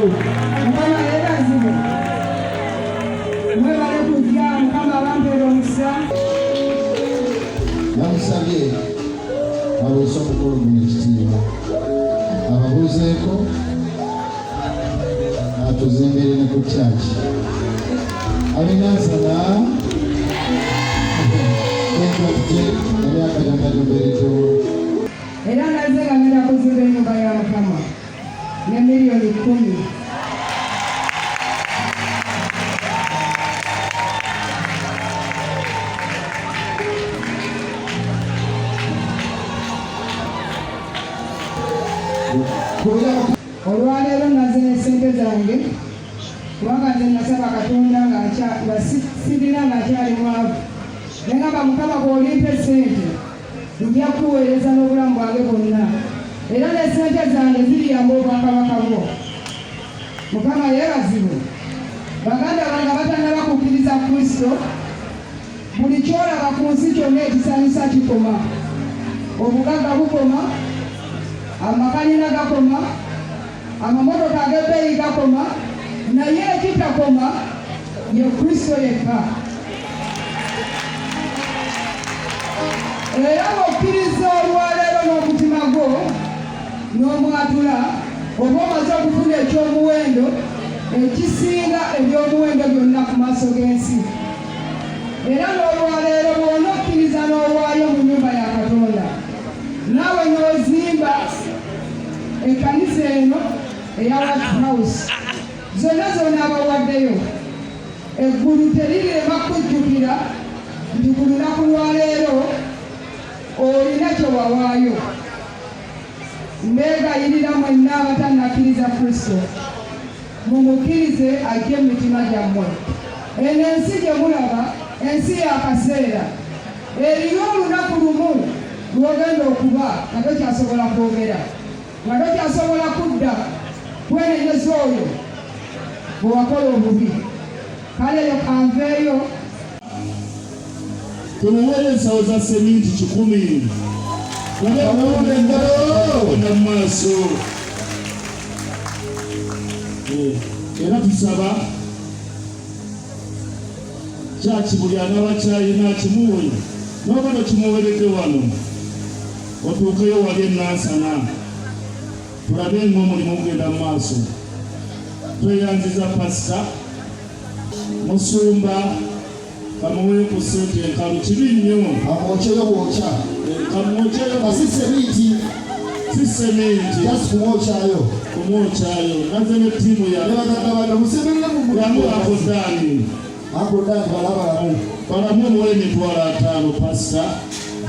Mukama yeebazibwe. Mwebale kujja Mukama bampeera omukisa. Namusabye abeese omukolo guno ekitiibwa ababuuzeeko atuzimbire ne ku kyaki abinansana ekyokuti emyaka gyonna gyombeeretewo era naze nga ngenda kuzimba ennyumba ya Mukama ne miliyoni 10. Olwaleero naze n'essente zange kubanga nze nasaba Katonda nga sirina ng'akyali mwavu. Ne ngamba Mukama bw'olimpa essente nja kuweereza n'obulamu bwange bwonna era n'essente zange ziriyamba obwakabaka bwo. Mukama yeebazibwe. Baganda bange abatannaba kukkiriza Kristo, buli kyolaba ku nsi kyonna ekisanyusa kikoma. Obugagga bukoma, amakanina gakoma, amamotoka ag'ebbeeyi gakoma, naye ekitakoma ye Kristo yekka. Era bw'okkiriza olwaleero n'omutima gwo n'omwatula oba omaze okufuna ekyomuwendo ekisinga ebyomuwendo byonna ku maaso g'ensi. Era n'olwaleero bw'ona okkiriza n'owaayo mu nnyumba ya Katonda, naawe n'ozimba ekkanisa eno eya White House, zonna abawaddeyo, eggulu terirema kujjukira nti ku lunaku lwaleero olina kye wawaayo. Mbeegayirira mwenna abatannakkiriza Kristo, mumukkirize ajje mu mitima gyammwe. Eno ensi gye mulaba ensi y'akaseera. Eriyo olunaku lumu lw'ogenda okuba nga tokyasobola kwogera, nga tokyasobola kudda kwenenyeza oyo bwe wakola obubi. Kale eyo kanveeyo tumuweere ensawo za seminti 10 na mu maaso. Era tusaba kyaki buli anaaba kyalina kimuwe noba nokimuwereke wano otuukeyo wali enansana tulabe ng'omulimu ogenda mu maaso. Tweyanziza pasita musumba kamuwe ku ssente enkalu kibi nnyo. amwokyeyo bwokya kamwokyeyo si sementi si sementi just kumwokyayo naze ne ttiimu nebagagabana musemerere yamu akodaani balamu muwe emitwalo 5 pasita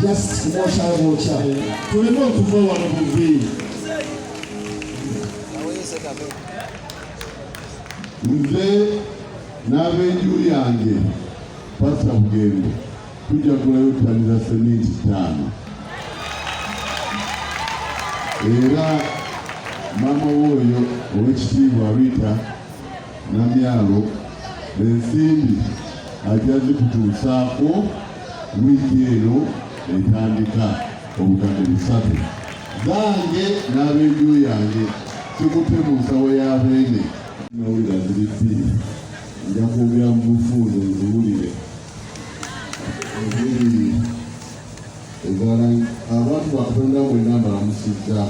just kumwokyayo bwokya tuleme okuva wano buvi. Nze n'ab'enju yange Pastor Bugembe tujja kulayo ttani sementi 5 era mama woyo ow'ekitiibwa Rita Namyalo ensimbi ajja zikutuusaako wiiki eno etandika obukadde 3 zange n'ab'enju yange sikutte mu nsawo y'abeene nawulira ziri 2 nja kwogera mu bufunze nziwulire abantu Katonda mwenna mbalamusizza.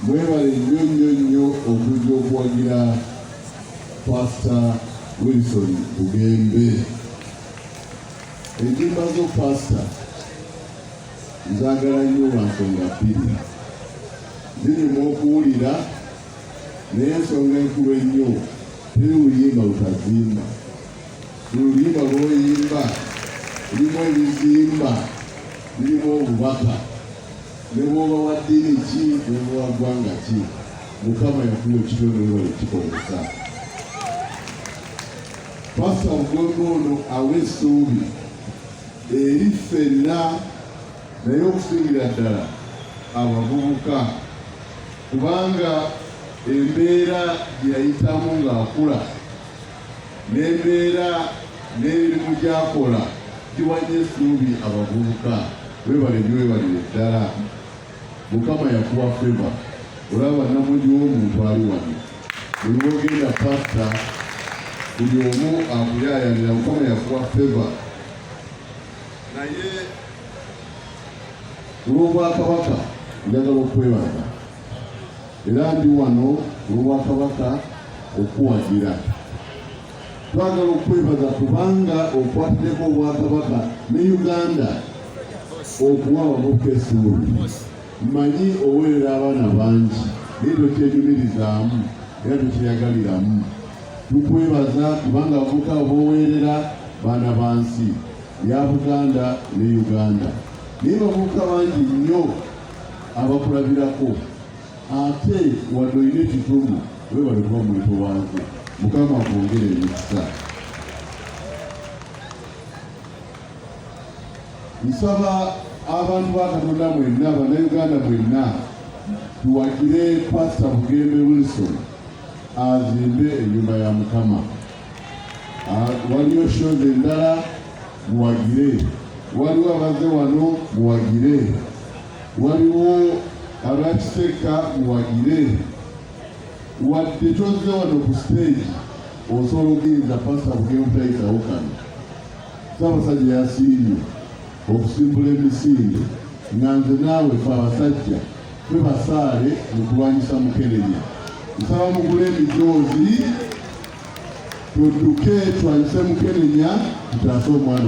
Mwebale nnyo okujja okuwagira Pastor Wilson Bugembe. Enjimba zo Pastor nzaagala nnyo lwa nsonga 2. Zirimu okuwulira naye ensonga enkulu ennyo teri luyimba lutazimba. Oluyimba lw'oyimba lulimu ebizimba, lulimu obubaka. Ne bw'oba wa ddiini ki ne bw'oba wa ggwanga ki, Mukama yakuwa ekitongole ekikozesa. Pastor Bugembe ono awa essuubi eri ffenna naye okusingira ddala abavubuka, kubanga embeera gye yayitamu ng'akula n'embeera n'emirimu gy'akola giwanye essuubi abavubuka. Webale nnyo webalire ddala. Mukama yakuwa feva. Olaba namugi w'omuntu ali wano buli lwogenda pasita buli omu akuyayanira Mukama yakuwa feva. Naye olw'Obwakabaka njagala okwebaza era ndi wano olw'Obwakabaka okuwagira. Twagala okwebaza kubanga okwatireko Obwakabaka ne Uganda okuwa abavubuka essuubi. Mmanyi oweerera abaana bangi naye tokyenyumirizaamu era tokyeyagaliramu. Tukwebaza kubanga abavubuka b'oweerera baana ba nsi ya Buganda ne Uganda. Naye bavubuka bangi nnyo abakulabirako ate wadde olina ekitumu weebale kuba mwito wange. Mukama akwongere emikisa. Nsaba abantu ba Katonda mwenna, Bannayuganda mwenna, tuwagire Pastor Bugembe Wilson azimbe ennyumba ya Mukama. Waliyo shows endala muwagire, waliwo abaze wano muwagire, waliwo abakiseka muwagire. Wadde tozze wano ku stage osobola okuyinza Pastor Bugembe butayitawo kano. Ssaabasajja yasiimye okusimbula emisinde nga nze naawe fe abasajja fe basaale mu kulwanyisa Mukenenya. Nsaba mugule emijoozi tudduke twanyise Mukenenya tutaase omwana